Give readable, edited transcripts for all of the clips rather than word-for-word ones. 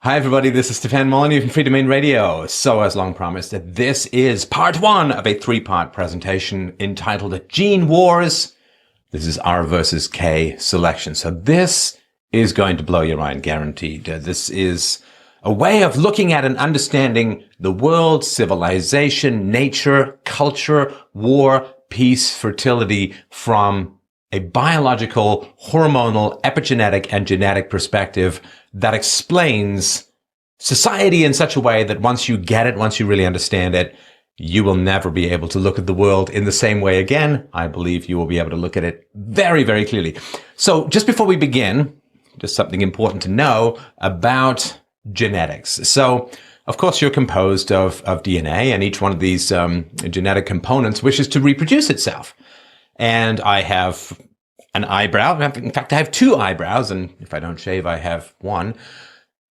Hi everybody, this is Stefan Molyneux from Free Domain Radio. So as long promised, this is part one of a three-part presentation entitled Gene Wars. This is R versus K selection. So this is going to blow your mind, guaranteed. This is a way of looking at and understanding the world, civilization, nature, culture, war, peace, fertility from a biological, hormonal, epigenetic, and genetic perspective that explains society in such a way that once you get it, once you really understand it, you will never be able to look at the world in the same way again. I believe you will be able to look at it very, very clearly. So just before we begin, just something important to know about genetics. So, of course, you're composed of DNA, and each one of these genetic components wishes to reproduce itself. And I have an eyebrow. In fact, I have two eyebrows, and if I don't shave, I have one.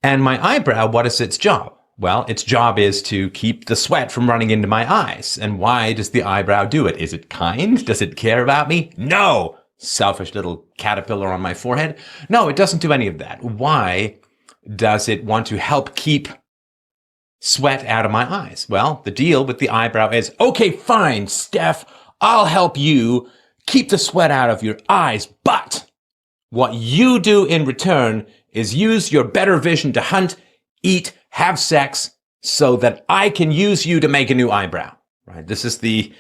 And my eyebrow, what is its job? Well, its job is to keep the sweat from running into my eyes. And why does the eyebrow do it? Is it kind? Does it care about me? No! Selfish little caterpillar on my forehead. No, it doesn't do any of that. Why does it want to help keep sweat out of my eyes? Well, the deal with the eyebrow is, okay, fine, Steph, I'll help you keep the sweat out of your eyes, but what you do in return is use your better vision to hunt, eat, have sex, so that I can use you to make a new eyebrow. Right? This is the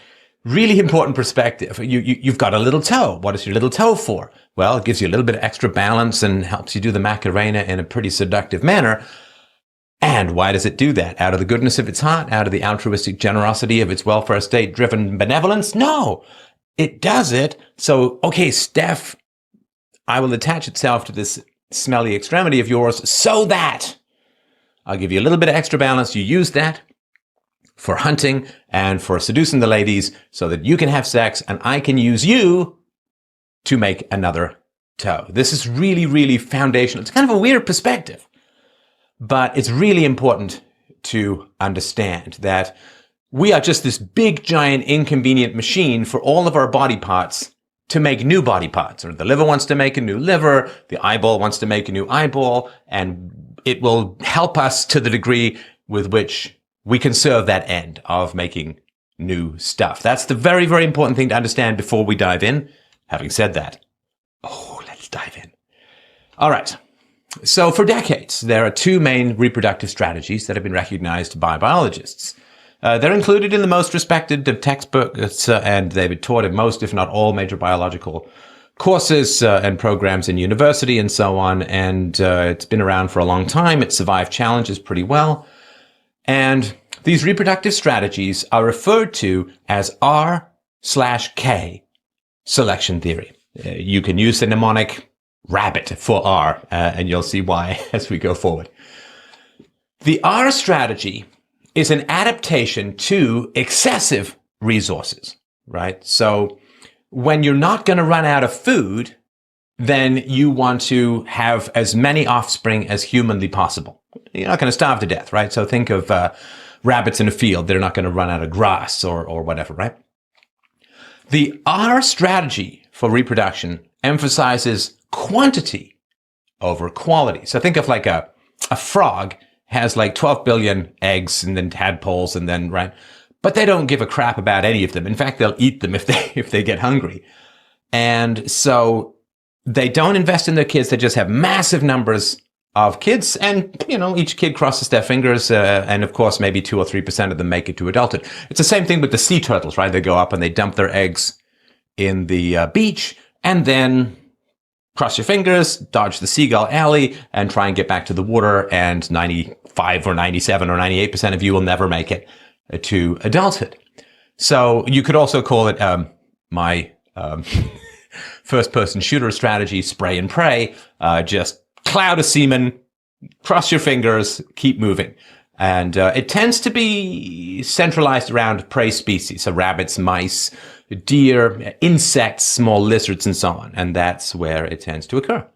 really important perspective. You've got a little toe. What is your little toe for? Well, it gives you a little bit of extra balance and helps you do the Macarena in a pretty seductive manner. And why does it do that? Out of the goodness of its heart? Out of the altruistic generosity of its welfare state-driven benevolence? No! It does it so, okay, Steph, I will attach itself to this smelly extremity of yours so that I'll give you a little bit of extra balance. You use that for hunting and for seducing the ladies so that you can have sex and I can use you to make another toe. This is really, really foundational. It's kind of a weird perspective, but it's really important to understand that we are just this big, giant, inconvenient machine for all of our body parts to make new body parts. Or the liver wants to make a new liver, the eyeball wants to make a new eyeball, and it will help us to the degree with which we can serve that end of making new stuff. That's the very, very important thing to understand before we dive in. Having said that, let's dive in. All right. So for decades, there are two main reproductive strategies that have been recognized by biologists. They're included in the most respected textbooks, and they've been taught in most, if not all, major biological courses and programs in university and so on. And it's been around for a long time. It survived challenges pretty well. And these reproductive strategies are referred to as R/K selection theory. You can use the mnemonic rabbit for R, and you'll see why as we go forward. The R strategy is an adaptation to excessive resources, right? So when you're not going to run out of food, then you want to have as many offspring as humanly possible. You're not going to starve to death, right? So think of rabbits in a field. They're not going to run out of grass or whatever, right? The R strategy for reproduction emphasizes quantity over quality. So think of like a frog has like 12 billion eggs and then tadpoles and then, right? But they don't give a crap about any of them. In fact, they'll eat them if they get hungry. And so they don't invest in their kids. They just have massive numbers of kids. And, each kid crosses their fingers. And of course, maybe 2 or 3% of them make it to adulthood. It's the same thing with the sea turtles, right? They go up and they dump their eggs in the beach and then cross your fingers, dodge the seagull alley, and try and get back to the water, and 95 or 97 or 98% of you will never make it to adulthood. So you could also call it my first-person shooter strategy, spray and pray, just cloud of semen, cross your fingers, keep moving. And it tends to be centralized around prey species, so rabbits, mice, deer, insects, small lizards, and so on. And that's where it tends to occur.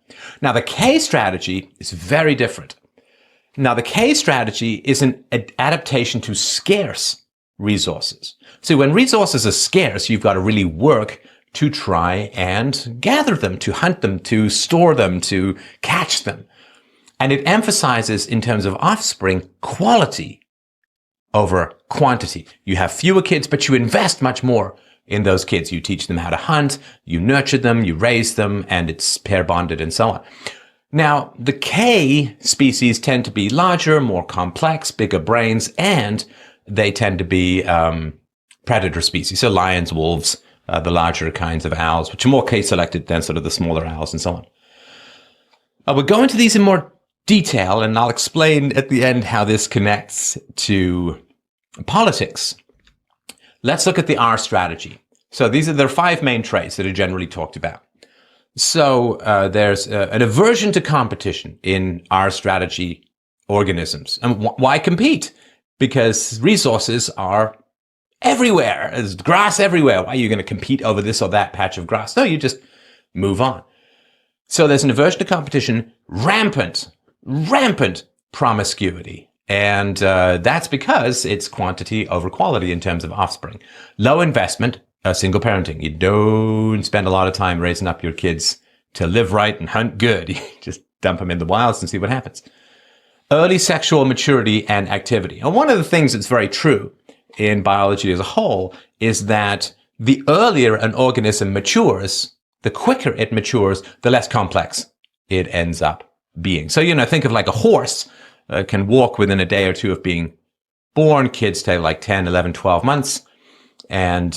Now, the K strategy is very different. Now, the K strategy is an adaptation to scarce resources. So when resources are scarce, you've got to really work to try and gather them, to hunt them, to store them, to catch them. And it emphasizes, in terms of offspring, quality over quantity. You have fewer kids, but you invest much more in those kids. You teach them how to hunt, you nurture them, you raise them, and it's pair bonded and so on. Now, the K species tend to be larger, more complex, bigger brains, and they tend to be predator species. So lions, wolves, the larger kinds of owls, which are more K-selected than sort of the smaller owls and so on. We'll go into these in more detail, and I'll explain at the end how this connects to politics. Let's look at the R strategy. So there are 5 main traits that are generally talked about. So there's an aversion to competition in R strategy organisms. And why compete? Because resources are everywhere. There's grass everywhere. Why are you going to compete over this or that patch of grass? No, you just move on. So there's an aversion to competition, rampant promiscuity. And that's because it's quantity over quality in terms of offspring. Low investment, single parenting. You don't spend a lot of time raising up your kids to live right and hunt good. You just dump them in the wilds and see what happens. Early sexual maturity and activity. And one of the things that's very true in biology as a whole is that the earlier an organism matures, the quicker it matures, the less complex it ends up being. So, think of like a horse can walk within a day or two of being born. Kids take like 10, 11, 12 months. And,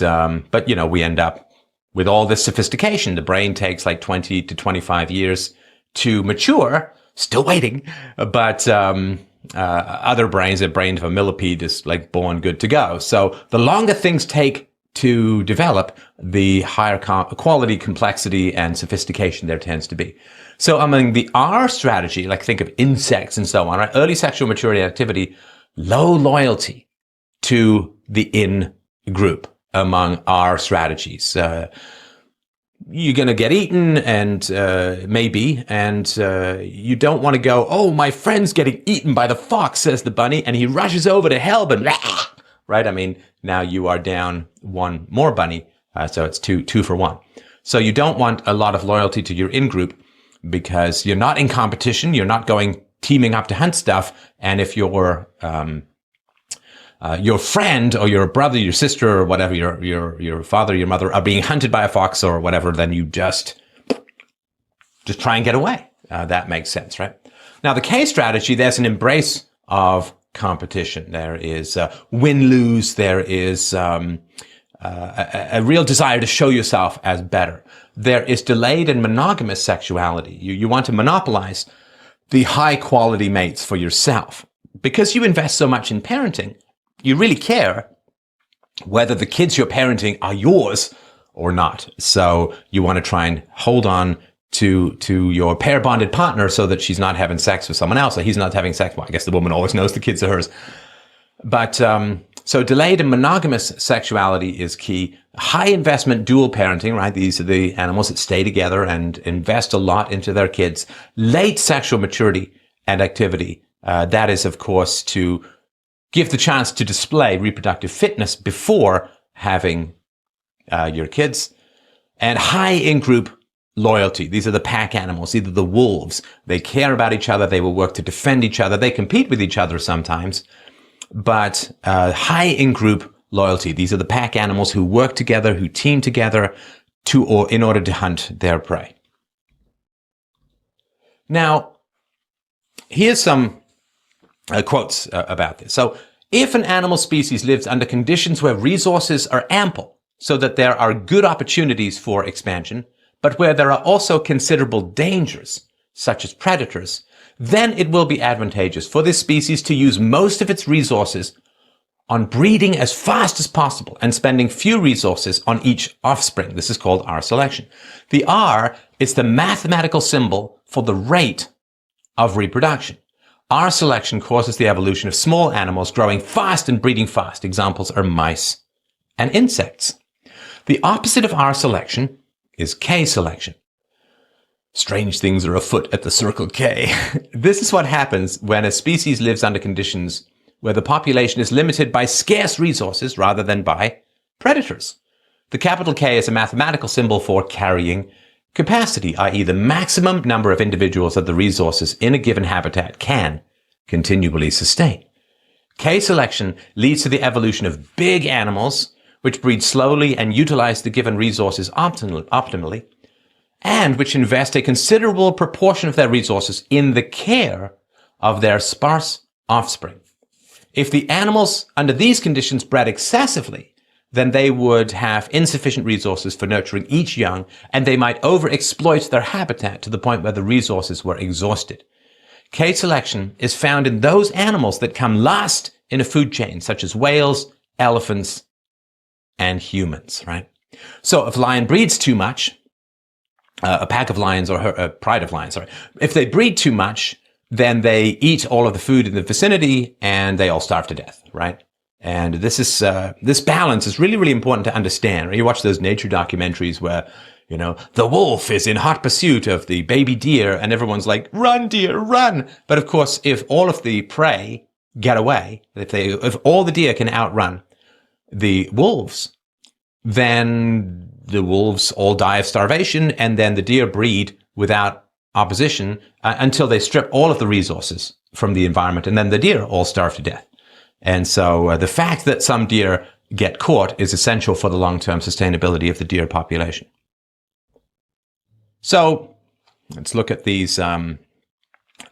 but we end up with all this sophistication. The brain takes like 20 to 25 years to mature, still waiting. But, other brains, a brain of a millipede is like born good to go. So the longer things take to develop, the higher quality, complexity, and sophistication there tends to be. So among the R strategy, like think of insects and so on, right? Early sexual maturity and activity, low loyalty to the in group among R strategies. You're going to get eaten, and maybe, and you don't want to go, oh, my friend's getting eaten by the fox, says the bunny, and he rushes over to help, and right? I mean, now you are down one more bunny, so it's two for one. So you don't want a lot of loyalty to your in-group because you're not in competition, you're not teaming up to hunt stuff, and if your friend or your brother, your sister, or whatever, your father, your mother are being hunted by a fox or whatever, then you just try and get away. That makes sense, right? Now, the K strategy, there's an embrace of competition. There is win-lose. There is a real desire to show yourself as better. There is delayed and monogamous sexuality. You want to monopolize the high-quality mates for yourself. Because you invest so much in parenting, you really care whether the kids you're parenting are yours or not. So you want to try and hold on to your pair bonded partner so that she's not having sex with someone else, or he's not having sex. Well, I guess the woman always knows the kids are hers. But so delayed and monogamous sexuality is key. High investment dual parenting, right? These are the animals that stay together and invest a lot into their kids. Late sexual maturity and activity. That is, of course, to give the chance to display reproductive fitness before having your kids. And high in-group loyalty. These are the pack animals. These are the wolves. They care about each other. They will work to defend each other. They compete with each other sometimes. But high in-group loyalty. These are the pack animals who work together, who team together in order to hunt their prey. Now, here's some quotes about this. So, if an animal species lives under conditions where resources are ample, so that there are good opportunities for expansion, but where there are also considerable dangers, such as predators, then it will be advantageous for this species to use most of its resources on breeding as fast as possible and spending few resources on each offspring. This is called R selection. The R is the mathematical symbol for the rate of reproduction. R selection causes the evolution of small animals growing fast and breeding fast. Examples are mice and insects. The opposite of R selection is K selection. Strange things are afoot at the Circle K. This is what happens when a species lives under conditions where the population is limited by scarce resources rather than by predators. The capital K is a mathematical symbol for carrying capacity, i.e. the maximum number of individuals that the resources in a given habitat can continually sustain. K selection leads to the evolution of big animals, which breed slowly and utilize the given resources optimally, and which invest a considerable proportion of their resources in the care of their sparse offspring. If the animals under these conditions bred excessively, then they would have insufficient resources for nurturing each young, and they might overexploit their habitat to the point where the resources were exhausted. K selection is found in those animals that come last in a food chain, such as whales, elephants, and humans, right? So if a lion breeds too much, a pack of lions or a pride of lions, sorry, if they breed too much, then they eat all of the food in the vicinity and they all starve to death, right? And this balance is really, really important to understand. You watch those nature documentaries where, you know, the wolf is in hot pursuit of the baby deer and everyone's like, run, deer, run. But of course, if all of the prey get away, if all the deer can outrun the wolves, then the wolves all die of starvation and then the deer breed without opposition until they strip all of the resources from the environment and then the deer all starve to death. And so the fact that some deer get caught is essential for the long-term sustainability of the deer population. So let's look at these, the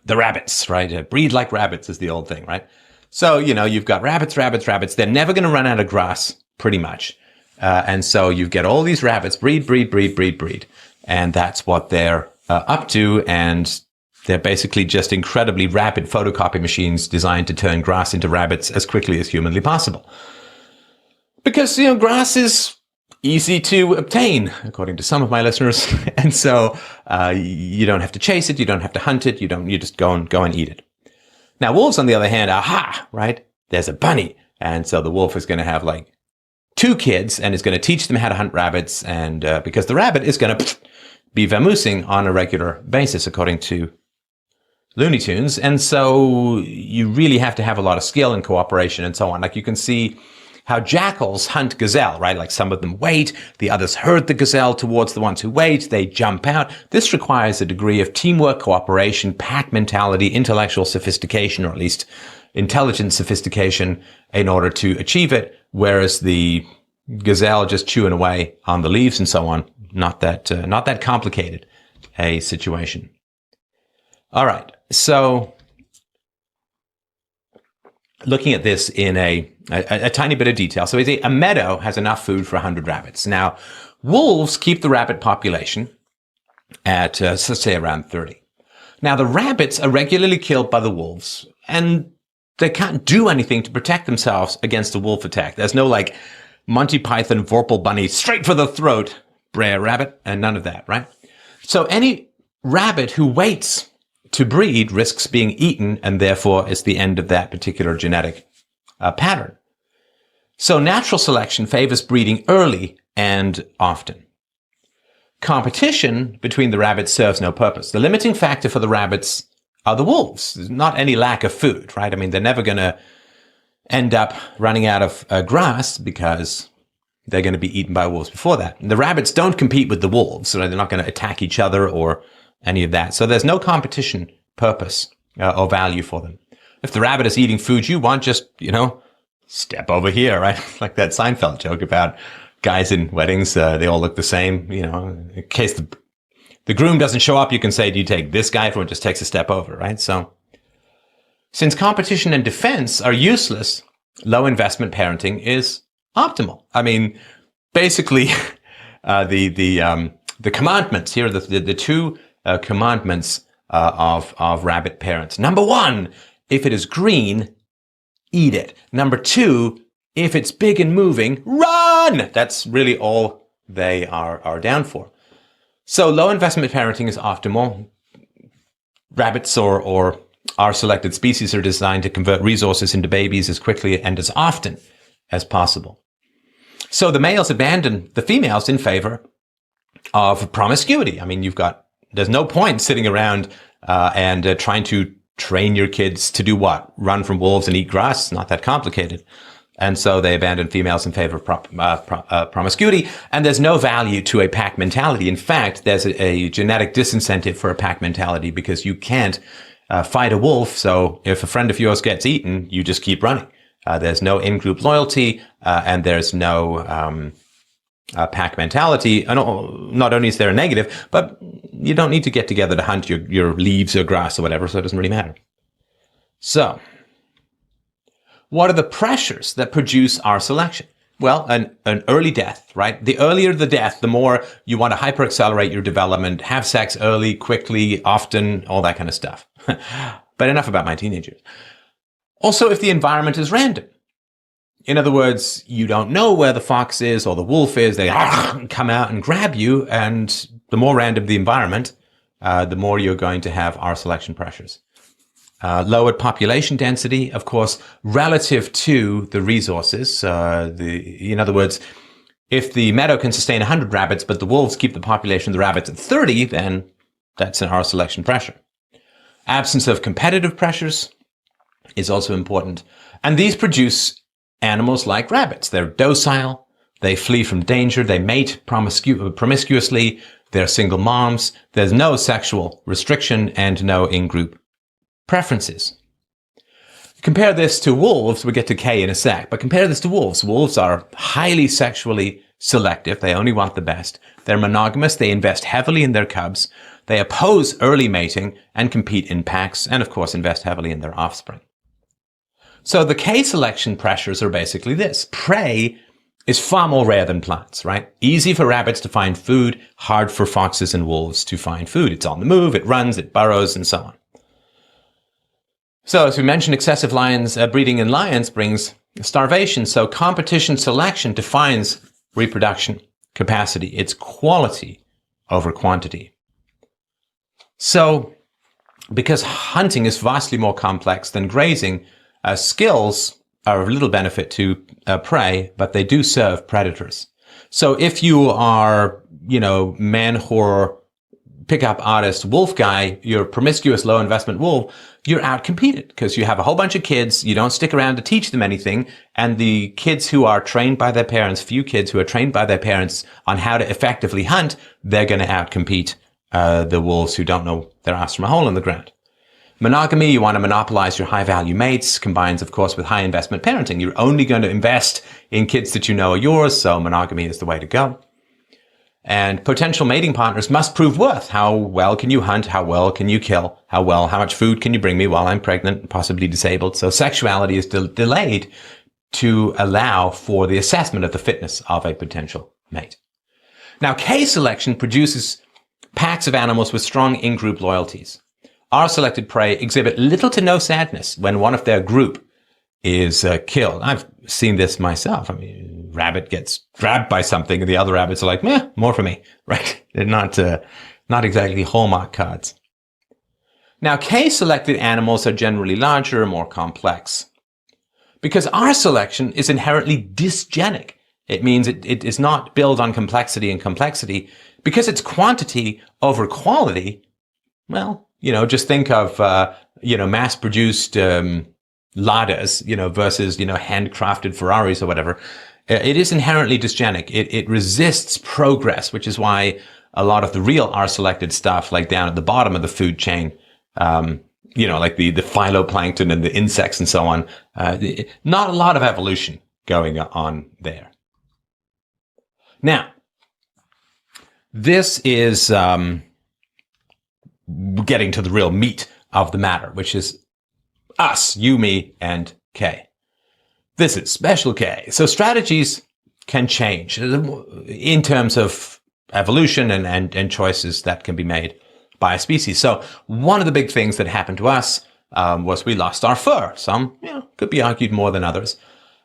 rabbits, right? Breed like rabbits is the old thing, right? So, you know, you've got rabbits. They're never going to run out of grass, pretty much. And so you get all these rabbits, breed. And that's what they're up to. And they're basically just incredibly rapid photocopy machines designed to turn grass into rabbits as quickly as humanly possible. Because, you know, grass is easy to obtain, according to some of my listeners. And so you don't have to chase it. You don't have to hunt it. You just go and eat it. Now, wolves, on the other hand, aha, right? There's a bunny. And so the wolf is going to have like 2 kids and is going to teach them how to hunt rabbits. And because the rabbit is going to be vamoosing on a regular basis, according to Looney Tunes. And so you really have to have a lot of skill and cooperation and so on. Like you can see how jackals hunt gazelle, right? Like some of them wait, the others herd the gazelle towards the ones who wait, they jump out. This requires a degree of teamwork, cooperation, pack mentality, intellectual sophistication, or at least intelligent sophistication in order to achieve it. Whereas the gazelle just chewing away on the leaves and so on, not that complicated a situation. All right. So looking at this in a tiny bit of detail. So a meadow has enough food for 100 rabbits. Now, wolves keep the rabbit population at, let's say, around 30. Now, the rabbits are regularly killed by the wolves, and they can't do anything to protect themselves against a wolf attack. There's no, like, Monty Python Vorpal Bunny, straight for the throat, Brer Rabbit, and none of that, right? So any rabbit who waits to breed risks being eaten, and therefore is the end of that particular genetic pattern. So natural selection favors breeding early and often. Competition between the rabbits serves no purpose. The limiting factor for the rabbits are the wolves. There's not any lack of food, right? I mean, they're never going to end up running out of grass because they're going to be eaten by wolves before that. And the rabbits don't compete with the wolves, so they're not going to attack each other or any of that. So there's no competition purpose or value for them. If the rabbit is eating food you want, just, you know, step over here, right? Like that Seinfeld joke about guys in weddings, they all look the same, you know, in case the groom doesn't show up, you can say, do you take this guy? Everyone just takes a step over, right? So since competition and defense are useless, low investment parenting is optimal. I mean, basically, the commandments here are the 2 commandments of rabbit parents. Number 1, if it is green, eat it. Number 2, if it's big and moving, run! That's really all they are down for. So low investment parenting is optimal. Rabbits or our selected species are designed to convert resources into babies as quickly and as often as possible. So the males abandon the females in favor of promiscuity. I mean, there's no point sitting around and trying to train your kids to do what? Run from wolves and eat grass? It's not that complicated. And so they abandon females in favor of promiscuity. And there's no value to a pack mentality. In fact, there's a genetic disincentive for a pack mentality because you can't fight a wolf. So if a friend of yours gets eaten, you just keep running. There's no in-group loyalty, and there's no pack mentality. And not only is there a negative, but you don't need to get together to hunt your leaves or grass or whatever, so it doesn't really matter. So, what are the pressures that produce our selection? Well, an early death, right? The earlier the death, the more you want to hyper-accelerate your development, have sex early, quickly, often, all that kind of stuff. But enough about my teenagers. Also, if the environment is random. In other words, you don't know where the fox is or the wolf is, they come out and grab you, and the more random the environment, the more you're going to have our selection pressures. Lowered population density, of course, relative to the resources. In other words, if the meadow can sustain 100 rabbits, but the wolves keep the population of the rabbits at 30, then that's an our selection pressure. Absence of competitive pressures is also important. And these produce animals like rabbits. They're docile, they flee from danger, they mate promiscuously, they're single moms, there's no sexual restriction, and no in-group preferences. Compare this to wolves. We'll get to K in a sec, but compare this to wolves. Wolves are highly sexually selective. They only want the best. They're monogamous. They invest heavily in their cubs. They oppose early mating and compete in packs, and of course invest heavily in their offspring. So the K selection pressures are basically this. Prey is far more rare than plants, right? Easy for rabbits to find food, hard for foxes and wolves to find food. It's on the move, it runs, it burrows, and so on. So, as we mentioned, excessive breeding in lions brings starvation. So competition selection defines reproduction capacity. It's quality over quantity. So, because hunting is vastly more complex than grazing, skills are of little benefit to prey, but they do serve predators. So if you are, man whore, pickup artist, wolf guy, you're promiscuous, low investment wolf, you're outcompeted because you have a whole bunch of kids. You don't stick around to teach them anything. And the kids who are trained by their parents, few kids who are trained by their parents on how to effectively hunt, they're going to outcompete the wolves who don't know their ass from a hole in the ground. Monogamy, you want to monopolize your high-value mates, combines, of course, with high-investment parenting. You're only going to invest in kids that you know are yours, so monogamy is the way to go. And potential mating partners must prove worth. How well can you hunt? How well can you kill? How much food can you bring me while I'm pregnant and possibly disabled? So sexuality is delayed to allow for the assessment of the fitness of a potential mate. Now, K selection produces packs of animals with strong in-group loyalties. Our selected prey exhibit little to no sadness when one of their group is killed. I've seen this myself. I mean, rabbit gets grabbed by something and the other rabbits are like, meh, more for me, right? They're not exactly Hallmark cards. Now, K-selected animals are generally larger and more complex because our selection is inherently dysgenic. It means it is not built on complexity and complexity because it's quantity over quality. Well, just think of, mass-produced Ladas, versus, handcrafted Ferraris or whatever. It is inherently dysgenic. It resists progress, which is why a lot of the real R-selected stuff, like down at the bottom of the food chain, like the phytoplankton and the insects and so on, not a lot of evolution going on there. Now, this is getting to the real meat of the matter, which is us, you, me, and K. This is special K. So strategies can change in terms of evolution and choices that can be made by a species. So one of the big things that happened to us was we lost our fur. Some, could be argued more than others.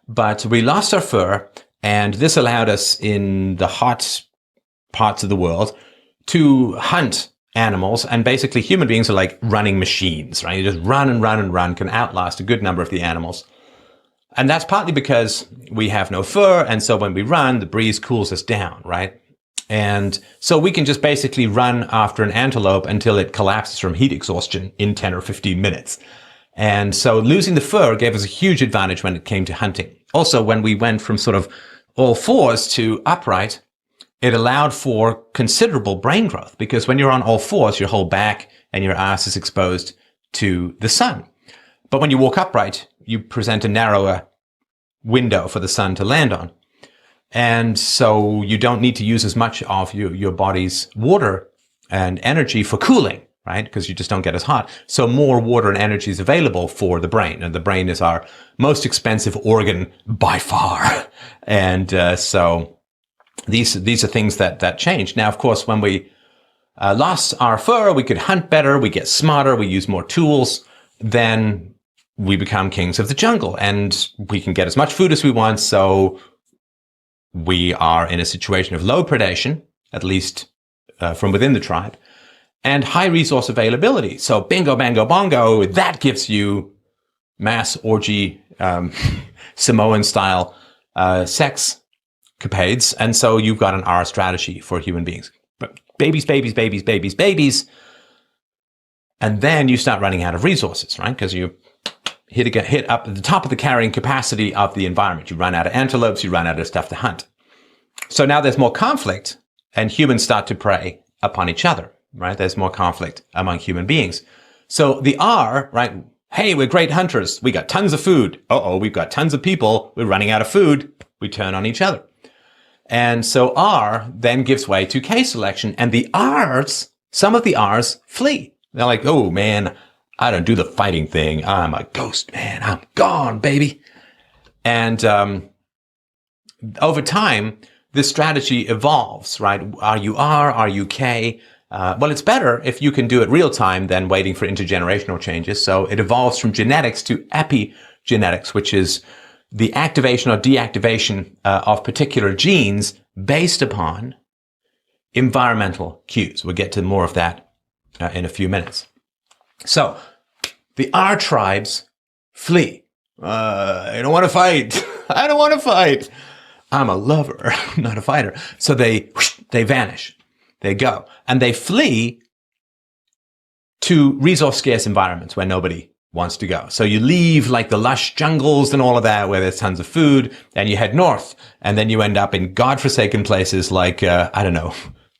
But we lost our fur, and this allowed us in the hot parts of the world to hunt animals, and basically human beings are like running machines, right? You just run and run and run, can outlast a good number of the animals. And that's partly because we have no fur, and so when we run, the breeze cools us down, right? And so we can just basically run after an antelope until it collapses from heat exhaustion in 10 or 15 minutes. And so losing the fur gave us a huge advantage when it came to hunting. Also, when we went from sort of all fours to upright, it allowed for considerable brain growth, because when you're on all fours, your whole back and your ass is exposed to the sun. But when you walk upright, you present a narrower window for the sun to land on. And so you don't need to use as much of your body's water and energy for cooling, right? Because you just don't get as hot. So more water and energy is available for the brain. And the brain is our most expensive organ by far. And so these are things that changed. Now, of course, when we lost our fur, we could hunt better, we get smarter, we use more tools, then we become kings of the jungle, and we can get as much food as we want. So we are in a situation of low predation, at least from within the tribe, and high resource availability. So bingo, bango, bongo, that gives you mass orgy, Samoan style sex capades. And so you've got an R strategy for human beings. But babies, babies, babies, babies, babies. And then you start running out of resources, right? Because you hit up at the top of the carrying capacity of the environment. You run out of antelopes, you run out of stuff to hunt. So now there's more conflict, and humans start to prey upon each other, right? There's more conflict among human beings. So the R, right? Hey, we're great hunters. We got tons of food. Uh-oh, we've got tons of people. We're running out of food. We turn on each other. And so R then gives way to K selection, and the Rs, some of the Rs flee. They're like, oh man, I don't do the fighting thing. I'm a ghost, man. I'm gone, baby. And over time, this strategy evolves, right? Are you R? Are you K? Well, it's better if you can do it real time than waiting for intergenerational changes. So it evolves from genetics to epigenetics, which is the activation or deactivation of particular genes based upon environmental cues. We'll get to more of that in a few minutes. So the R tribes flee. I don't want to fight. I don't want to fight. I'm a lover, not a fighter. So they vanish. They go. And they flee to resource scarce environments where nobody wants to go. So you leave like the lush jungles and all of that where there's tons of food, and you head north, and then you end up in godforsaken places like, I don't know,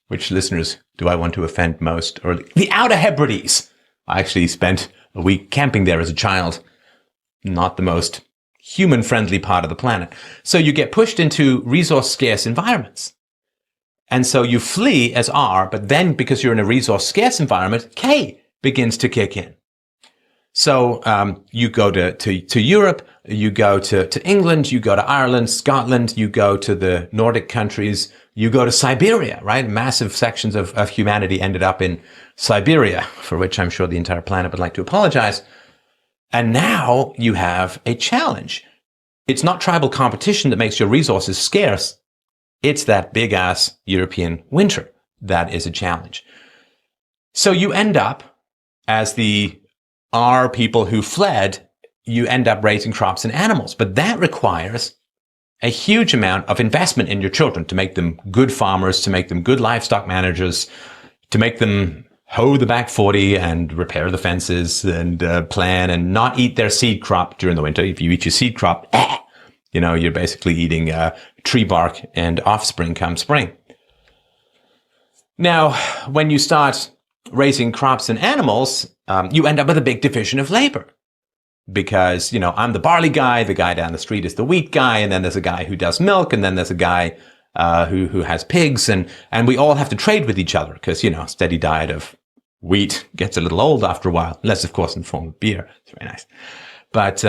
which listeners do I want to offend most? Or the Outer Hebrides. I actually spent a week camping there as a child. Not the most human-friendly part of the planet. So you get pushed into resource-scarce environments. And so you flee as R, but then because you're in a resource-scarce environment, K begins to kick in. So you go to Europe, you go to England, you go to Ireland, Scotland, you go to the Nordic countries, you go to Siberia, right? Massive sections of humanity ended up in Siberia, for which I'm sure the entire planet would like to apologize. And now you have a challenge. It's not tribal competition that makes your resources scarce. It's that big-ass European winter that is a challenge. So you end up, as the R people who fled, you end up raising crops and animals. But that requires a huge amount of investment in your children to make them good farmers, to make them good livestock managers, to make them hoe the back 40 and repair the fences and plan and not eat their seed crop during the winter. If you eat your seed crop, you're basically eating tree bark and offspring come spring. Now, when you start raising crops and animals, you end up with a big division of labor. Because, I'm the barley guy, the guy down the street is the wheat guy, and then there's a guy who does milk, and then there's a guy who has pigs, and we all have to trade with each other because, steady diet of wheat gets a little old after a while, unless, of course, in the form of beer. It's very nice. But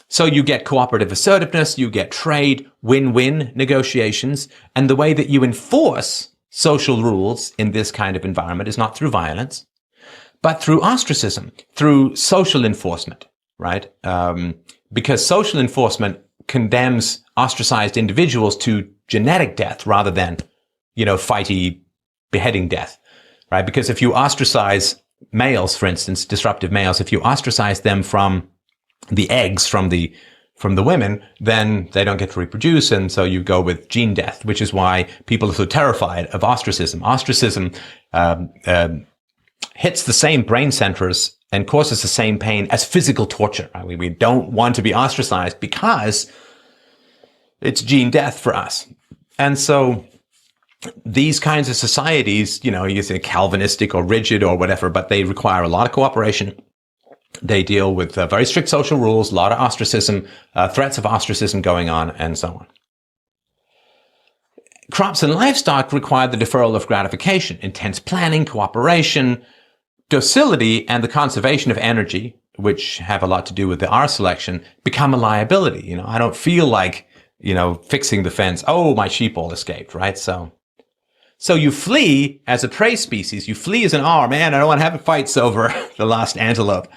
so you get cooperative assertiveness, you get trade, win-win negotiations, and the way that you enforce social rules in this kind of environment is not through violence, but through ostracism, through social enforcement, right? Because social enforcement condemns ostracized individuals to genetic death rather than, fighty beheading death, right? Because if you ostracize males, for instance, disruptive males, if you ostracize them from the eggs from the women, then they don't get to reproduce, and so you go with gene death, which is why people are so terrified of ostracism. Ostracism hits the same brain centers and causes the same pain as physical torture. Right? We don't want to be ostracized because it's gene death for us. And so these kinds of societies, you can say Calvinistic or rigid or whatever, but they require a lot of cooperation. They deal with very strict social rules, a lot of ostracism, threats of ostracism going on, and so on. Crops and livestock require the deferral of gratification, intense planning, cooperation, docility, and the conservation of energy, which have a lot to do with the R selection, become a liability. I don't feel like, fixing the fence. Oh, my sheep all escaped, right? So you flee as a prey species. You flee as an R. Man, I don't want to have fights over the lost antelope.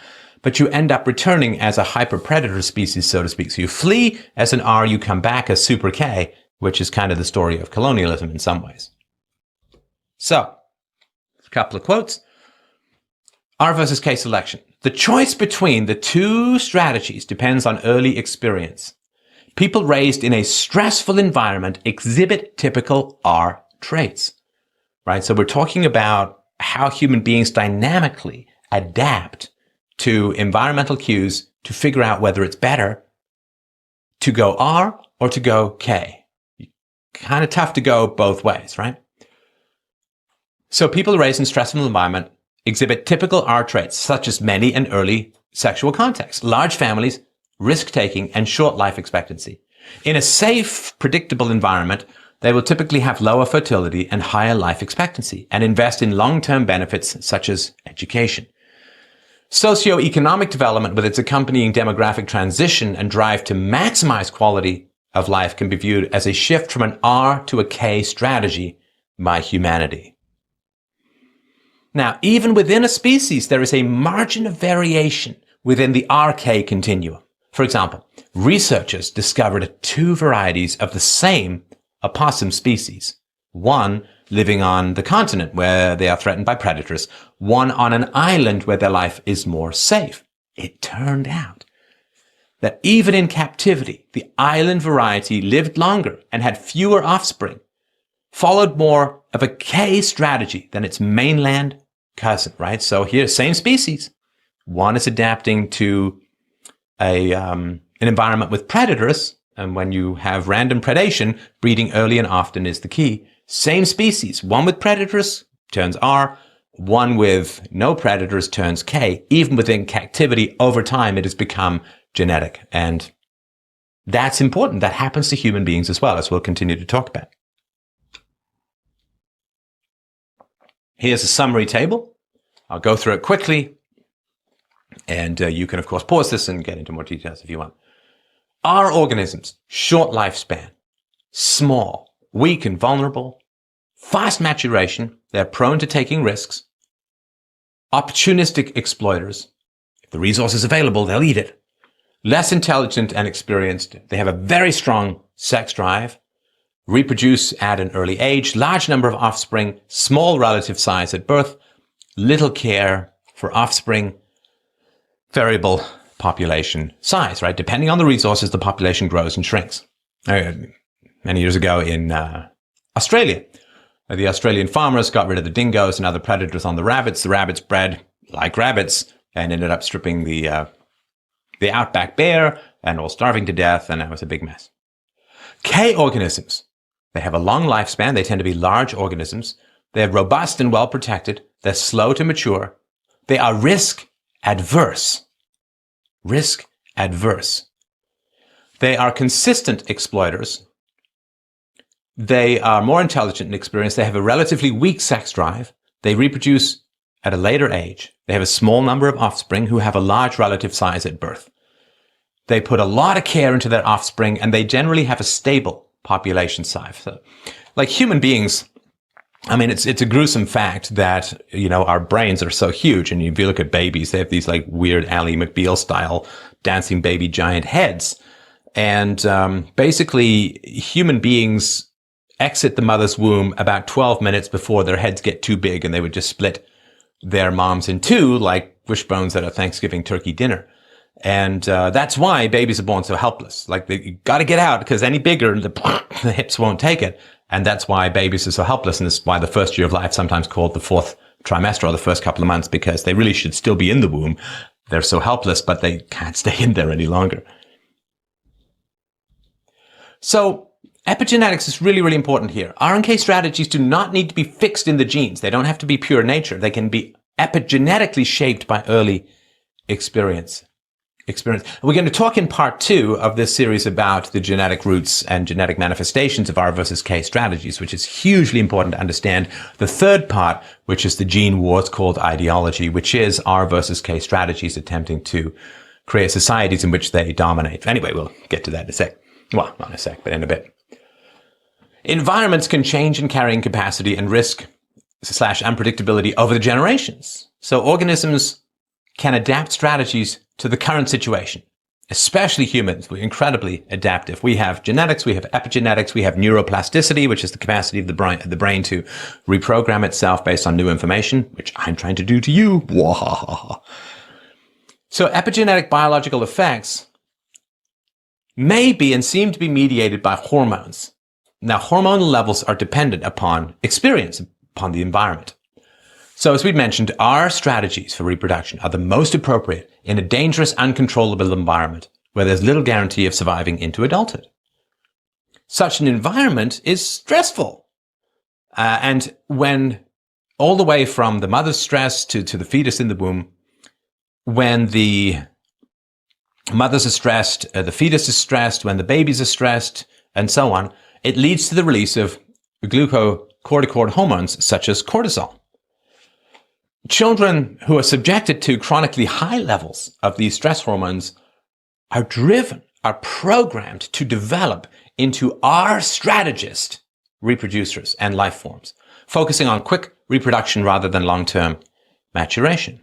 But you end up returning as a hyper-predator species, so to speak. So you flee as an R, you come back as super K, which is kind of the story of colonialism in some ways. So, a couple of quotes. R versus K selection. The choice between the two strategies depends on early experience. People raised in a stressful environment exhibit typical R traits, right? So we're talking about how human beings dynamically adapt to environmental cues to figure out whether it's better to go R or to go K. Kind of tough to go both ways, right? So people raised in stressful environment exhibit typical R traits, such as many and early sexual contacts, large families, risk-taking, and short life expectancy. In a safe, predictable environment, they will typically have lower fertility and higher life expectancy and invest in long-term benefits such as education. Socioeconomic development with its accompanying demographic transition and drive to maximize quality of life can be viewed as a shift from an R to a K strategy by humanity. Now, even within a species, there is a margin of variation within the RK continuum. For example, researchers discovered two varieties of the same opossum species, one living on the continent where they are threatened by predators, one on an island where their life is more safe. It turned out that even in captivity, the island variety lived longer and had fewer offspring, followed more of a K strategy than its mainland cousin, right? So here, same species. One is adapting to an environment with predators, and when you have random predation, breeding early and often is the key. Same species, one with predators turns R, one with no predators turns K. Even within captivity, over time, it has become genetic. And that's important. That happens to human beings as well, as we'll continue to talk about. Here's a summary table. I'll go through it quickly. And you can, of course, pause this and get into more details if you want. R organisms, short lifespan, small, weak and vulnerable, fast maturation, they're prone to taking risks, opportunistic exploiters. If the resource is available, they'll eat it. Less intelligent and experienced, they have a very strong sex drive, reproduce at an early age, large number of offspring, small relative size at birth, little care for offspring, variable population size, right? Depending on the resources, the population grows and shrinks. Many years ago in Australia, the Australian farmers got rid of the dingoes and other predators on the rabbits. The rabbits bred like rabbits and ended up stripping the outback bear and all starving to death, and that was a big mess. K organisms, they have a long lifespan. They tend to be large organisms. They're robust and well protected. They're slow to mature. They are risk adverse. Risk adverse. They are consistent exploiters. They are more intelligent and experienced. They have a relatively weak sex drive. They reproduce at a later age. They have a small number of offspring who have a large relative size at birth. They put a lot of care into their offspring, and they generally have a stable population size. So, like human beings, I mean, it's a gruesome fact that, our brains are so huge. And if you look at babies, they have these like weird Ally McBeal style dancing baby giant heads. And basically, human beings exit the mother's womb about 12 minutes before their heads get too big, and they would just split their moms in two like wishbones at a Thanksgiving turkey dinner. And that's why babies are born so helpless. Like, you got to get out, because any bigger, the hips won't take it. And that's why babies are so helpless. And this is why the first year of life, sometimes called the fourth trimester or the first couple of months because they really should still be in the womb. They're so helpless, but they can't stay in there any longer. So epigenetics is really, really important here. RNK strategies do not need to be fixed in the genes. They don't have to be pure nature. They can be epigenetically shaped by early experience. We're going to talk in part 2 of this series about the genetic roots and genetic manifestations of R versus K strategies, which is hugely important to understand. The third part, which is the gene wars called ideology, which is R versus K strategies attempting to create societies in which they dominate. Anyway, we'll get to that in a sec. Well, not in a sec, but in a bit. Environments can change in carrying capacity and risk / unpredictability over the generations. So organisms can adapt strategies to the current situation, especially humans. We're incredibly adaptive. We have genetics, we have epigenetics, we have neuroplasticity, which is the capacity of the brain to reprogram itself based on new information, which I'm trying to do to you. So epigenetic biological effects may be and seem to be mediated by hormones. Now, hormonal levels are dependent upon experience, upon the environment. So as we mentioned, our strategies for reproduction are the most appropriate in a dangerous, uncontrollable environment where there's little guarantee of surviving into adulthood. Such an environment is stressful. And when all the way from the mother's stress to the fetus in the womb, when the mothers are stressed, the fetus is stressed, when the babies are stressed, and so on, it leads to the release of glucocorticoid hormones such as cortisol. Children who are subjected to chronically high levels of these stress hormones are programmed to develop into our strategist reproducers and life forms, focusing on quick reproduction rather than long-term maturation.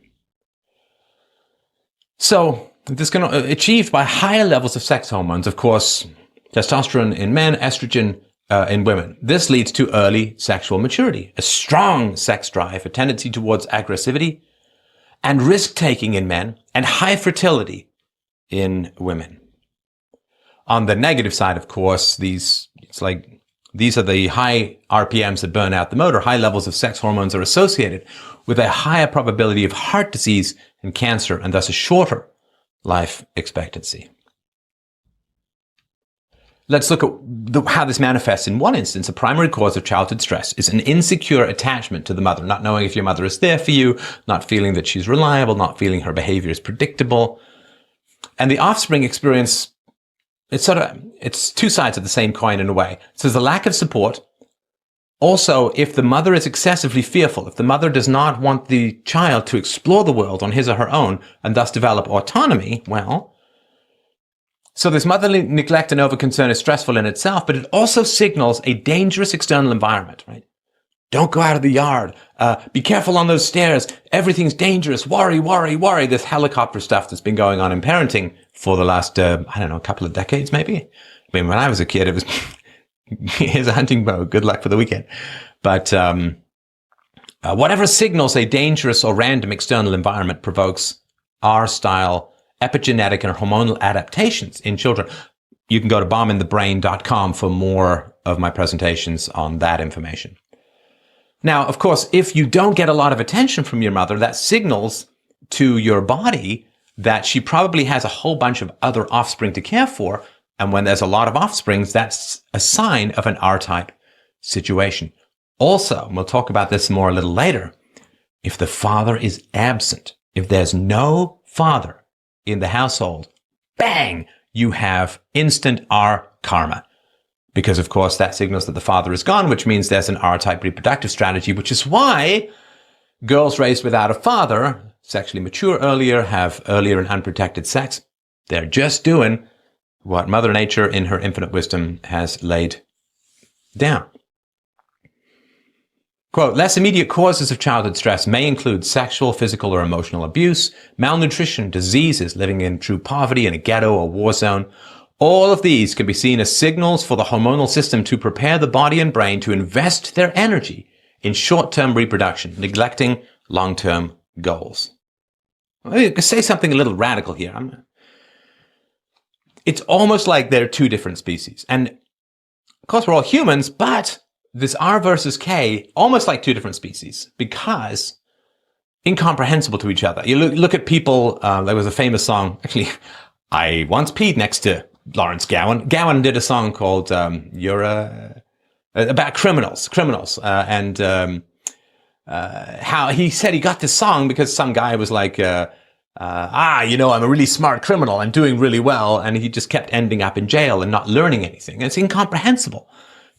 So this can be achieved by higher levels of sex hormones, of course, testosterone in men, estrogen in women. This leads to early sexual maturity, a strong sex drive, a tendency towards aggressivity, and risk-taking in men, and high fertility in women. On the negative side, of course, these are the high RPMs that burn out the motor. High levels of sex hormones are associated with a higher probability of heart disease and cancer, and thus a shorter life expectancy. Let's look at how this manifests. In one instance, a primary cause of childhood stress is an insecure attachment to the mother, not knowing if your mother is there for you, not feeling that she's reliable, not feeling her behavior is predictable. And the offspring experience, it's two sides of the same coin in a way. So there's a lack of support. Also, if the mother is excessively fearful, if the mother does not want the child to explore the world on his or her own and thus develop autonomy, well, so this motherly neglect and over-concern is stressful in itself, but it also signals a dangerous external environment, right? Don't go out of the yard. Be careful on those stairs. Everything's dangerous. Worry, worry, worry. This helicopter stuff that's been going on in parenting for the last, couple of decades, maybe. I mean, when I was a kid, it was, here's a hunting bow. Good luck for the weekend. But whatever signals a dangerous or random external environment provokes R-style epigenetic and hormonal adaptations in children. You can go to bombinthebrain.com for more of my presentations on that information. Now, of course, if you don't get a lot of attention from your mother, that signals to your body that she probably has a whole bunch of other offspring to care for. And when there's a lot of offsprings, that's a sign of an R-type situation. Also, and we'll talk about this more a little later, if the father is absent, if there's no father in the household, bang, you have instant R karma. Because, of course, that signals that the father is gone, which means there's an R-type reproductive strategy, which is why girls raised without a father, sexually mature earlier, have earlier and unprotected sex. They're just doing what Mother Nature, in her infinite wisdom, has laid down. Quote, less immediate causes of childhood stress may include sexual, physical, or emotional abuse, malnutrition, diseases, living in true poverty in a ghetto or war zone. All of these can be seen as signals for the hormonal system to prepare the body and brain to invest their energy in short-term reproduction, neglecting long-term goals. Let me say something a little radical here. It's almost like they're two different species. And of course, we're all humans, but this R versus K, almost like two different species, because incomprehensible to each other. You look at people, there was a famous song, actually, I once peed next to Lawrence Gowan. Gowan did a song called about criminals, and how he said he got this song because some guy was like, I'm a really smart criminal, I'm doing really well, and he just kept ending up in jail and not learning anything. And it's incomprehensible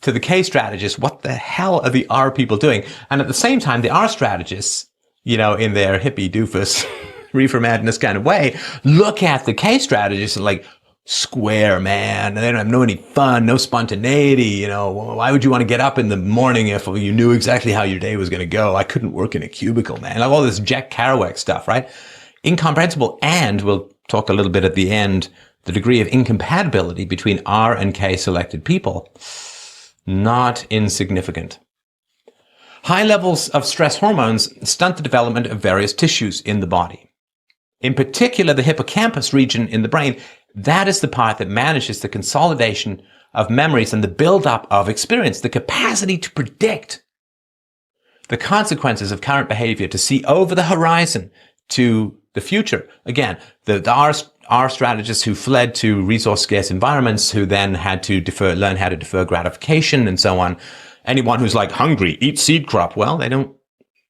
to the K strategists. What the hell are the R people doing? And at the same time, the R strategists, in their hippie doofus reefer madness kind of way, look at the K strategists and like, square, man. They don't have any fun, no spontaneity. Why would you want to get up in the morning if you knew exactly how your day was going to go? I couldn't work in a cubicle, man. Like all this Jack Kerouac stuff, right? Incomprehensible. And we'll talk a little bit at the end, the degree of incompatibility between R and K selected people, not insignificant. High levels of stress hormones stunt the development of various tissues in the body. In particular, the hippocampus region in the brain, that is the part that manages the consolidation of memories and the buildup of experience, the capacity to predict the consequences of current behavior, to see over the horizon to the future. Again, the R strategists who fled to resource-scarce environments, who then had to learn how to defer gratification and so on. Anyone who's like hungry, eat seed crop. Well, they don't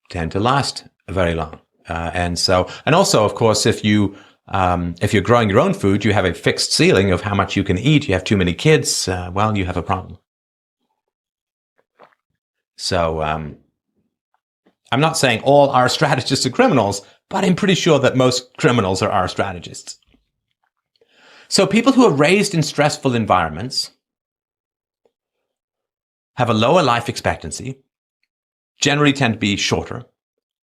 tend to last very long. And also, of course, if you're growing your own food, you have a fixed ceiling of how much you can eat. You have too many kids. Well, you have a problem. So, I'm not saying all R strategists are criminals, but I'm pretty sure that most criminals are R strategists. So people who are raised in stressful environments have a lower life expectancy, generally tend to be shorter,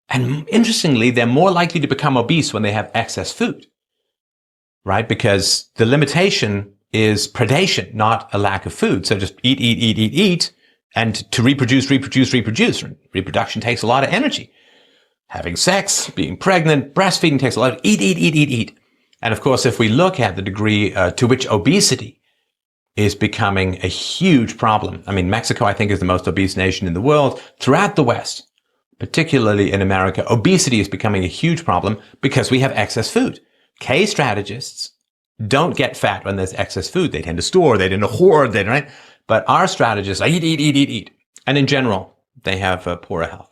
and interestingly, they're more likely to become obese when they have excess food, right? Because the limitation is predation, not a lack of food. So just eat, and to reproduce. Reproduction takes a lot of energy. Having sex, being pregnant, breastfeeding takes a lot of eat. And of course, if we look at the degree to which obesity is becoming a huge problem. I mean, Mexico, I think, is the most obese nation in the world. Throughout the West, particularly in America, obesity is becoming a huge problem because we have excess food. K strategists don't get fat when there's excess food. They tend to store, they tend to hoard, right? But our strategists eat. And in general, they have poorer health.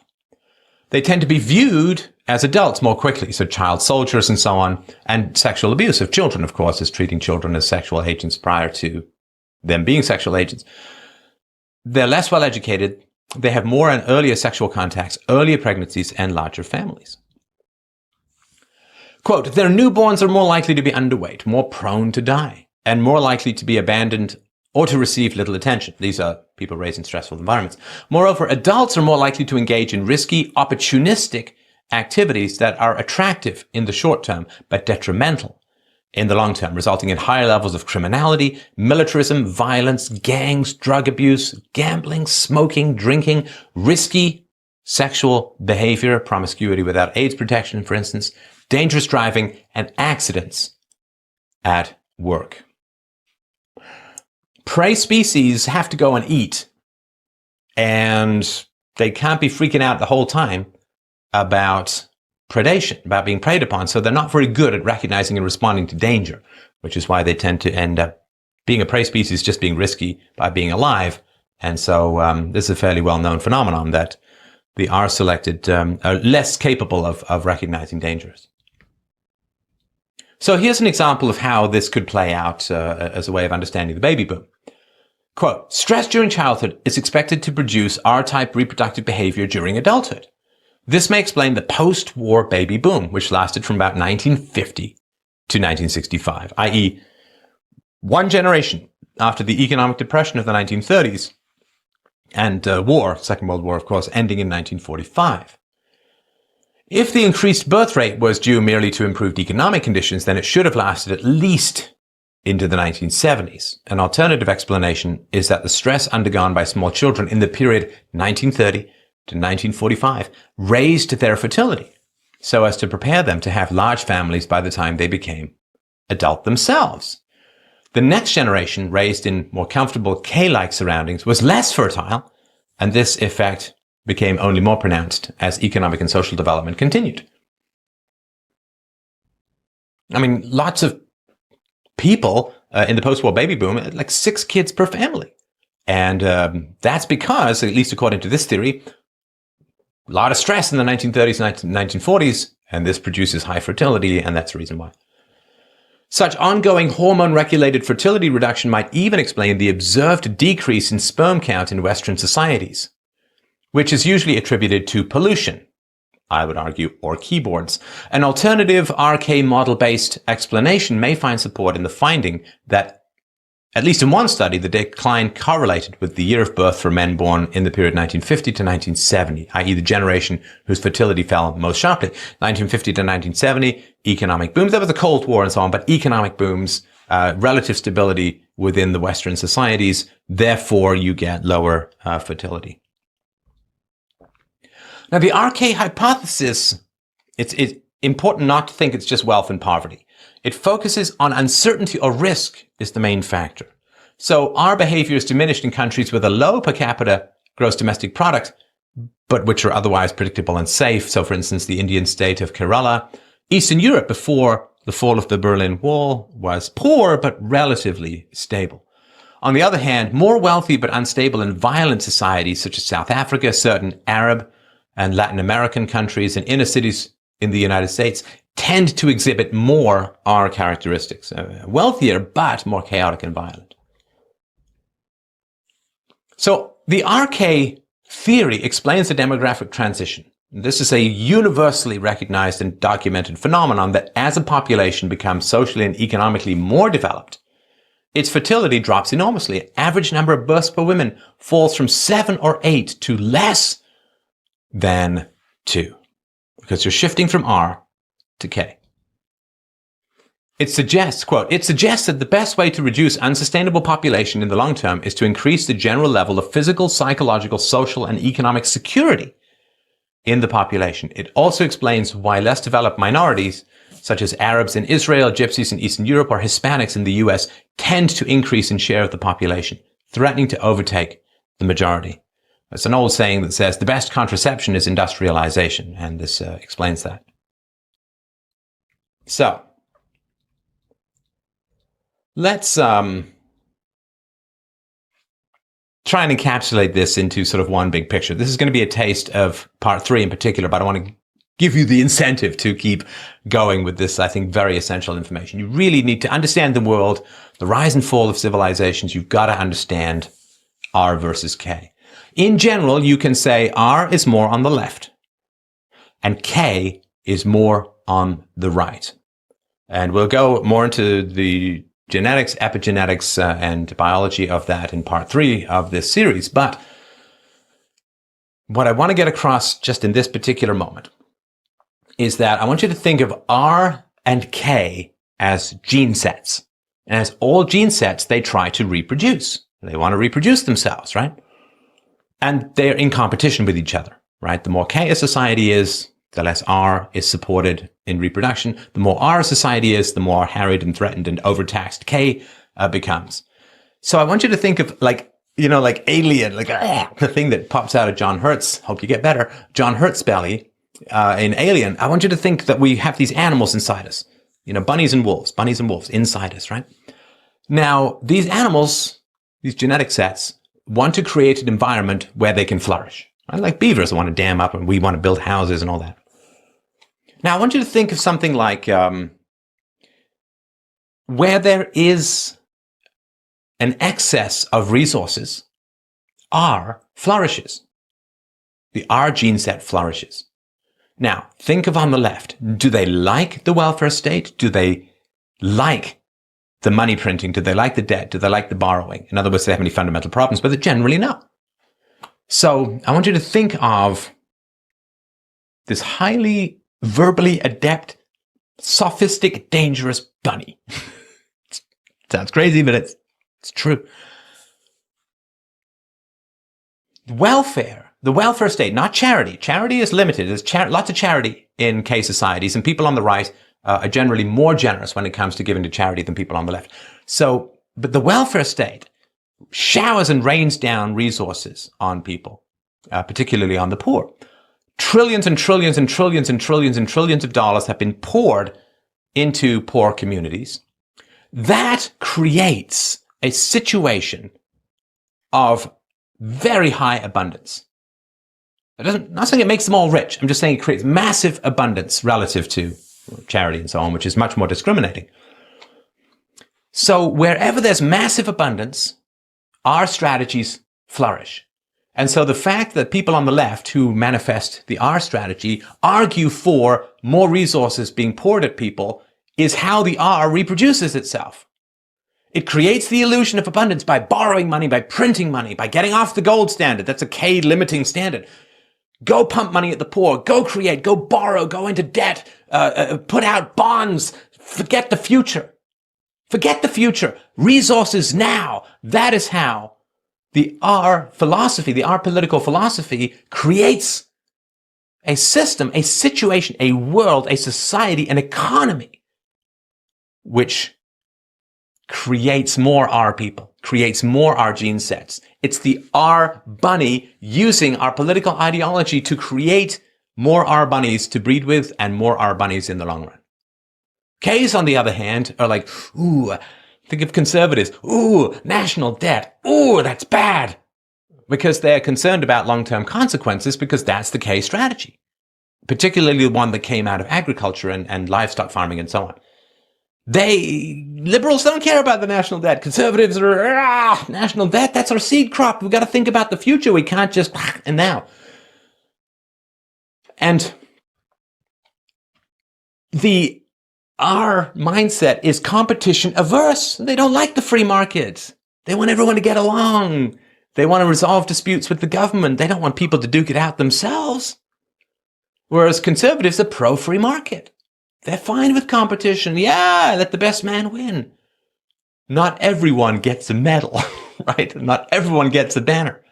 They tend to be viewed as adults more quickly, so child soldiers and so on, and sexual abuse of children, of course, is treating children as sexual agents prior to them being sexual agents. They're less well educated. They have more and earlier sexual contacts, earlier pregnancies, and larger families. Quote, their newborns are more likely to be underweight, more prone to die, and more likely to be abandoned or to receive little attention. These are people raised in stressful environments. Moreover, adults are more likely to engage in risky, opportunistic activities that are attractive in the short term, but detrimental in the long term, resulting in higher levels of criminality, militarism, violence, gangs, drug abuse, gambling, smoking, drinking, risky sexual behavior, promiscuity without AIDS protection, for instance, dangerous driving, and accidents at work. Prey species have to go and eat, and they can't be freaking out the whole time about predation, about being preyed upon. So they're not very good at recognizing and responding to danger, which is why they tend to end up being a prey species, just being risky by being alive. And so this is a fairly well-known phenomenon that the R-selected are less capable of recognizing dangers. So here's an example of how this could play out as a way of understanding the baby boom. Quote, stress during childhood is expected to produce R-type reproductive behavior during adulthood. This may explain the post-war baby boom, which lasted from about 1950 to 1965, i.e., one generation after the economic depression of the 1930s and Second World War, of course, ending in 1945. If the increased birth rate was due merely to improved economic conditions, then it should have lasted at least into the 1970s. An alternative explanation is that the stress undergone by small children in the period 1930 to 1945 raised their fertility so as to prepare them to have large families by the time they became adult themselves. The next generation, raised in more comfortable K-like surroundings, was less fertile, and this effect became only more pronounced as economic and social development continued. I mean, lots of people in the post-war baby boom had like 6 kids per family. And that's because, at least according to this theory, a lot of stress in the 1930s and 1940s, and this produces high fertility, and that's the reason why. Such ongoing hormone-regulated fertility reduction might even explain the observed decrease in sperm count in Western societies, which is usually attributed to pollution, I would argue, or keyboards. An alternative RK model-based explanation may find support in the finding that, at least in one study, the decline correlated with the year of birth for men born in the period 1950 to 1970, i.e. the generation whose fertility fell most sharply. 1950 to 1970, economic booms. There was the Cold War and so on, but economic booms, relative stability within the Western societies, therefore you get lower fertility. Now, the RK hypothesis, it's important not to think it's just wealth and poverty. It focuses on uncertainty or risk is the main factor. So our behavior is diminished in countries with a low per capita gross domestic product, but which are otherwise predictable and safe. So, for instance, the Indian state of Kerala. Eastern Europe before the fall of the Berlin Wall was poor, but relatively stable. On the other hand, more wealthy but unstable and violent societies such as South Africa, certain Arab and Latin American countries, and inner cities in the United States tend to exhibit more R characteristics. Wealthier, but more chaotic and violent. So the RK theory explains the demographic transition. This is a universally recognized and documented phenomenon that as a population becomes socially and economically more developed, its fertility drops enormously. Average number of births per woman falls from 7 or 8 to less than 2, because you're shifting from R to K. It suggests, quote, it suggests that the best way to reduce unsustainable population in the long term is to increase the general level of physical, psychological, social, and economic security in the population. It also explains why less developed minorities, such as Arabs in Israel, Gypsies in Eastern Europe, or Hispanics in the US, tend to increase in share of the population, threatening to overtake the majority. It's an old saying that says the best contraception is industrialization, and this explains that. So, let's try and encapsulate this into sort of one big picture. This is going to be a taste of part 3 in particular, but I want to give you the incentive to keep going with this, I think, very essential information. You really need to understand the world, the rise and fall of civilizations. You've got to understand R versus K. In general, you can say R is more on the left and K is more on the right. And we'll go more into the genetics, epigenetics, and biology of that in part 3 of this series. But what I want to get across just in this particular moment is that I want you to think of R and K as gene sets. And as all gene sets, they try to reproduce. They want to reproduce themselves, right? And they're in competition with each other, right? The more K a society is, the less R is supported in reproduction. The more R a society is, the more harried and threatened and overtaxed K becomes. So I want you to think of like Alien, like the thing that pops out of John Hurt's, hope you get better, John Hurt's belly in Alien. I want you to think that we have these animals inside us, bunnies and wolves inside us, right? Now, these animals, these genetic sets, want to create an environment where they can flourish. Right? Like beavers want to dam up and we want to build houses and all that. Now, I want you to think of something like where there is an excess of resources, R flourishes. The R gene set flourishes. Now, think of on the left. Do they like the welfare state? Do they like the money printing? Do they like the debt? Do they like the borrowing? In other words, do they have any fundamental problems? But generally, no. So I want you to think of this highly verbally adept, sophistic, dangerous bunny. Sounds crazy, but it's true. Welfare, the welfare state, not charity. Charity is limited. There's lots of charity in K societies, and people on the right are generally more generous when it comes to giving to charity than people on the left. So, but the welfare state showers and rains down resources on people. particularly on the poor. Trillions and trillions and trillions and trillions and trillions of dollars have been poured into poor communities. That creates a situation of very high abundance. I'm not saying it makes them all rich. I'm just saying it creates massive abundance relative to charity and so on, which is much more discriminating. So wherever there's massive abundance, our strategies flourish. And so the fact that people on the left who manifest the R strategy argue for more resources being poured at people is how the R reproduces itself. It creates the illusion of abundance by borrowing money, by printing money, by getting off the gold standard. That's a K limiting standard. Go pump money at the poor. Go create. Go borrow. Go into debt. Put out bonds. Forget the future. Forget the future. Resources now. That is how the R philosophy, the R political philosophy creates a system, a situation, a world, a society, an economy which creates more R people, creates more R gene sets. It's the R bunny using our political ideology to create more R bunnies to breed with and more R bunnies in the long run. Ks, on the other hand, are like, ooh, think of conservatives. Ooh, national debt. Ooh, that's bad. Because they're concerned about long-term consequences because that's the K strategy. Particularly the one that came out of agriculture and livestock farming and so on. Liberals don't care about the national debt. Conservatives are, national debt, that's our seed crop. We've got to think about the future. We can't just, and now. And the R mindset is competition averse. They don't like the free market. They want everyone to get along. They want to resolve disputes with the government. They don't want people to duke it out themselves. Whereas conservatives are pro-free market. They're fine with competition. Yeah, let the best man win. Not everyone gets a medal, right? Not everyone gets a banner.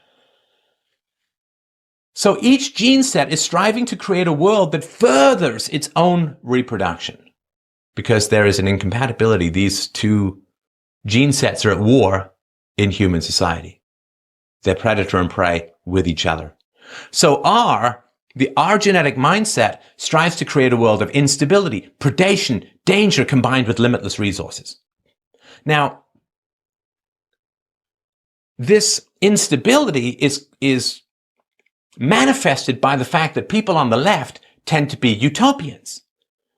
So each gene set is striving to create a world that furthers its own reproduction. Because there is an incompatibility. These two gene sets are at war in human society. They're predator and prey with each other. So the R genetic mindset strives to create a world of instability, predation, danger combined with limitless resources. Now, this instability is manifested by the fact that people on the left tend to be utopians.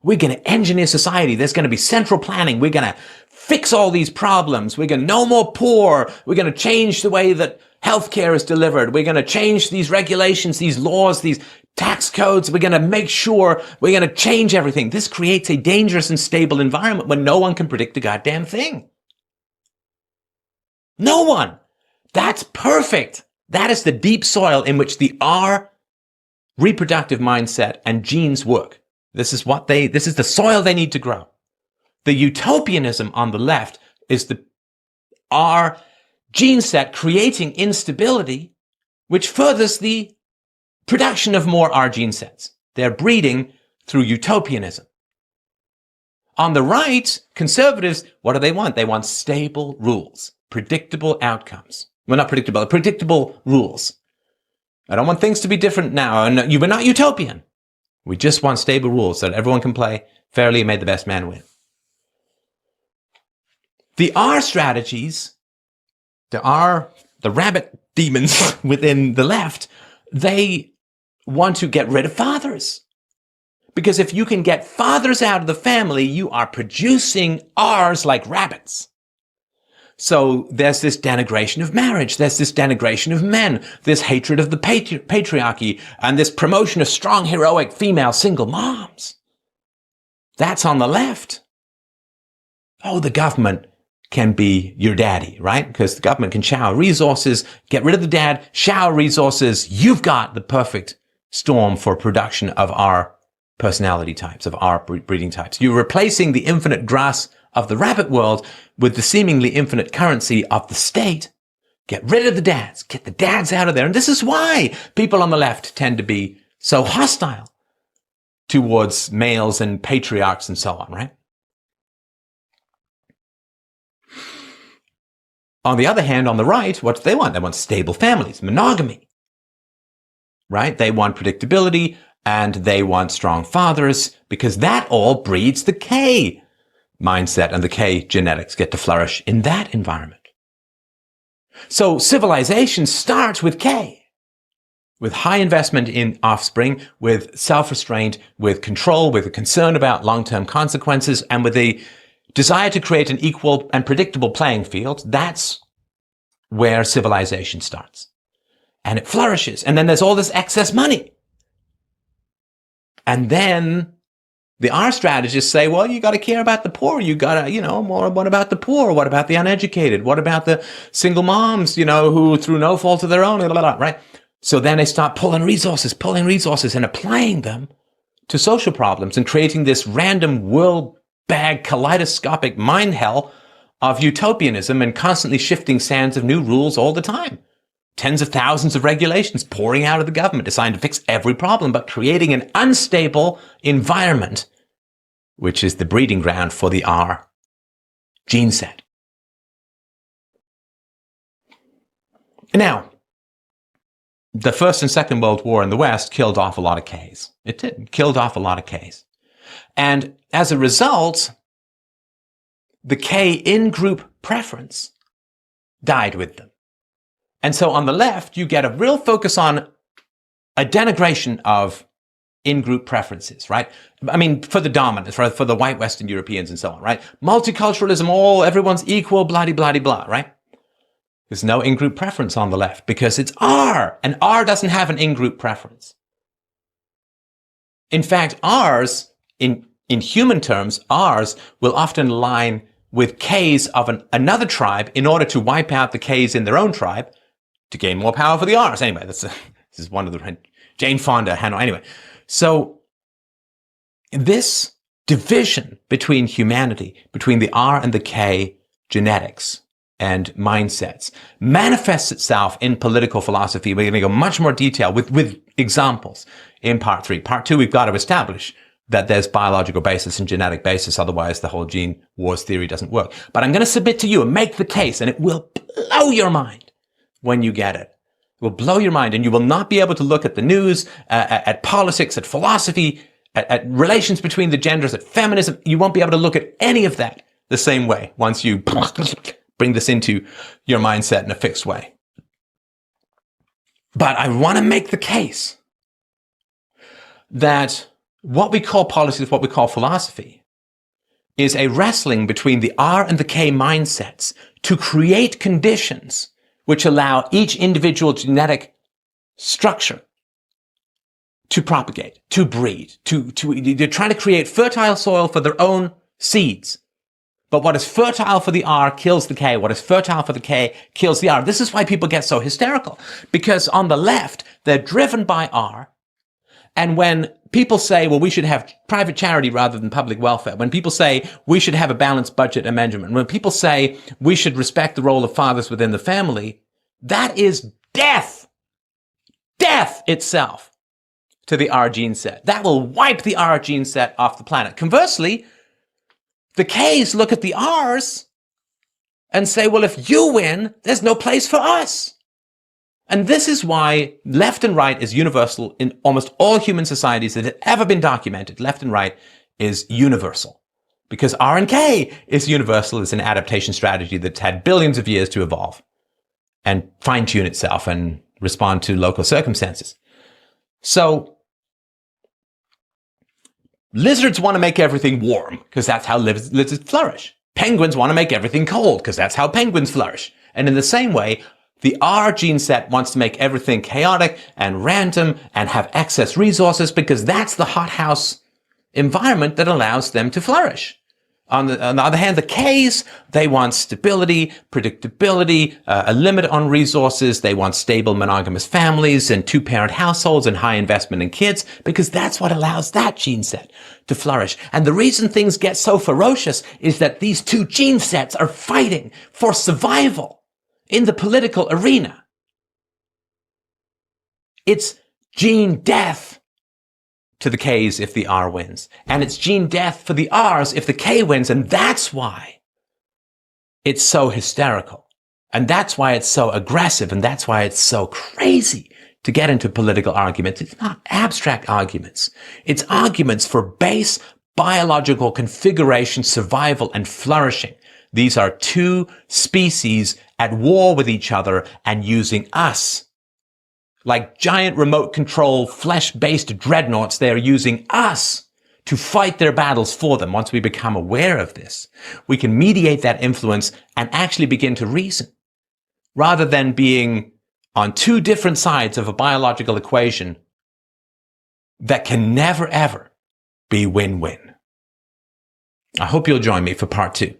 We're going to engineer society. There's going to be central planning. We're going to fix all these problems. We're going to no more poor. We're going to change the way that healthcare is delivered. We're going to change these regulations, these laws, these tax codes. We're going to make sure we're going to change everything. This creates a dangerous and stable environment where no one can predict a goddamn thing. No one. That's perfect. That is the deep soil in which the R reproductive mindset and genes work. This is the soil they need to grow. The utopianism on the left is the R gene set creating instability, which furthers the production of more R gene sets. They're breeding through utopianism. On the right, conservatives, what do they want? They want stable rules, predictable outcomes. Well, not predictable, predictable rules. I don't want things to be different now. And we're not utopian. We just want stable rules so that everyone can play fairly and may the best man win. The R strategies, the rabbit demons within the left, they want to get rid of fathers. Because if you can get fathers out of the family, you are producing R's like rabbits. So there's this denigration of marriage. There's this denigration of men. This hatred of the patriarchy and this promotion of strong, heroic female single moms. That's on the left. Oh, the government can be your daddy, right? Because the government can shower resources, get rid of the dad, shower resources. You've got the perfect storm for production of our personality types, of our breeding types. You're replacing the infinite grass of the rabbit world with the seemingly infinite currency of the state. Get rid of the dads. Get the dads out of there. And this is why people on the left tend to be so hostile towards males and patriarchs and so on, right? On the other hand, on the right, what do they want? They want stable families, monogamy. right? They want predictability and they want strong fathers because that all breeds the K mindset, and the K genetics get to flourish in that environment. So civilization starts with K, with high investment in offspring, with self-restraint, with control, with a concern about long-term consequences, and with a desire to create an equal and predictable playing field. That's where civilization starts. And it flourishes. And then there's all this excess money. And then the R strategists say, well, you got to care about the poor. You got to, more. What about the poor? What about the uneducated? What about the single moms, who through no fault of their own, blah, blah, blah, right? So then they start pulling resources and applying them to social problems and creating this random world bag kaleidoscopic mind hell of utopianism and constantly shifting sands of new rules all the time. Tens of thousands of regulations pouring out of the government designed to fix every problem, but creating an unstable environment, which is the breeding ground for the R gene set. Now, the First and Second World War in the West killed off a lot of Ks. It did. Killed off a lot of Ks. And as a result, the K in-group preference died with them. And so on the left, you get a real focus on a denigration of in-group preferences, right? I mean, for the dominants, right? For the white Western Europeans and so on, right? Multiculturalism, everyone's equal, blah, blah, blah, blah, right? There's no in-group preference on the left because it's R, and R doesn't have an in-group preference. In fact, R's, in human terms, R's will often align with K's of another tribe in order to wipe out the K's in their own tribe to gain more power for the R's. Anyway, this is one of the Jane Fonda, Hannah. Anyway, so this division between humanity, between the R and the K genetics and mindsets, manifests itself in political philosophy. We're going to go much more detail with examples in part 3. Part 2, we've got to establish that there's biological basis and genetic basis. Otherwise, the whole gene wars theory doesn't work. But I'm going to submit to you and make the case, and it will blow your mind when you get it. It will blow your mind, and you will not be able to look at the news, at politics, at philosophy, at relations between the genders, at feminism. You won't be able to look at any of that the same way once you bring this into your mindset in a fixed way. But I want to make the case that what we call politics, what we call philosophy, is a wrestling between the R and the K mindsets to create conditions which allow each individual genetic structure to propagate, to breed, they're trying to create fertile soil for their own seeds. But what is fertile for the R kills the K. What is fertile for the K kills the R. This is why people get so hysterical, because on the left, they're driven by R. And when people say, well, we should have private charity rather than public welfare, when people say we should have a balanced budget amendment, when people say we should respect the role of fathers within the family, that is death itself to the R gene set. That will wipe the R gene set off the planet. Conversely, the Ks look at the Rs and say, well, if you win, there's no place for us. And this is why left and right is universal in almost all human societies that have ever been documented. Left and right is universal because R and K is universal. It's an adaptation strategy that's had billions of years to evolve and fine-tune itself and respond to local circumstances. So lizards want to make everything warm because that's how lizards flourish. Penguins want to make everything cold because that's how penguins flourish. And in the same way, the R gene set wants to make everything chaotic and random and have excess resources because that's the hothouse environment that allows them to flourish. On the other hand, the Ks, they want stability, predictability, a limit on resources. They want stable monogamous families and two-parent households and high investment in kids because that's what allows that gene set to flourish. And the reason things get so ferocious is that these two gene sets are fighting for survival in the political arena. It's gene death to the Ks if the R wins. And it's gene death for the Rs if the K wins. And that's why it's so hysterical. And that's why it's so aggressive. And that's why it's so crazy to get into political arguments. It's not abstract arguments. It's arguments for base biological configuration, survival, and flourishing. These are two species at war with each other and using us. Like giant remote control, flesh-based dreadnoughts, they're using us to fight their battles for them. Once we become aware of this, we can mediate that influence and actually begin to reason, rather than being on two different sides of a biological equation that can never, ever be win-win. I hope you'll join me for part 2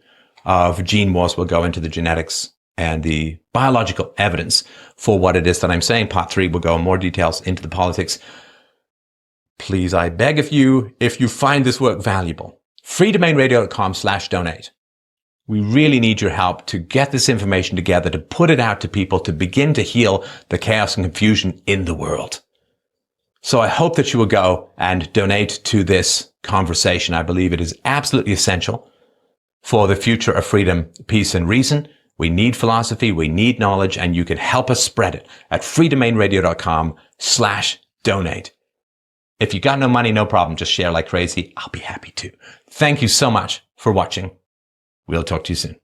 of Gene Wars. We'll go into the genetics and the biological evidence for what it is that I'm saying. Part 3 will go in more details into the politics. Please, I beg of you, if you find this work valuable, freedomainradio.com/donate. We really need your help to get this information together, to put it out to people, to begin to heal the chaos and confusion in the world. So I hope that you will go and donate to this conversation. I believe it is absolutely essential for the future of freedom, peace, and reason. We need philosophy, we need knowledge, and you can help us spread it at freedomainradio.com/donate. If you got no money, no problem. Just share like crazy. I'll be happy to. Thank you so much for watching. We'll talk to you soon.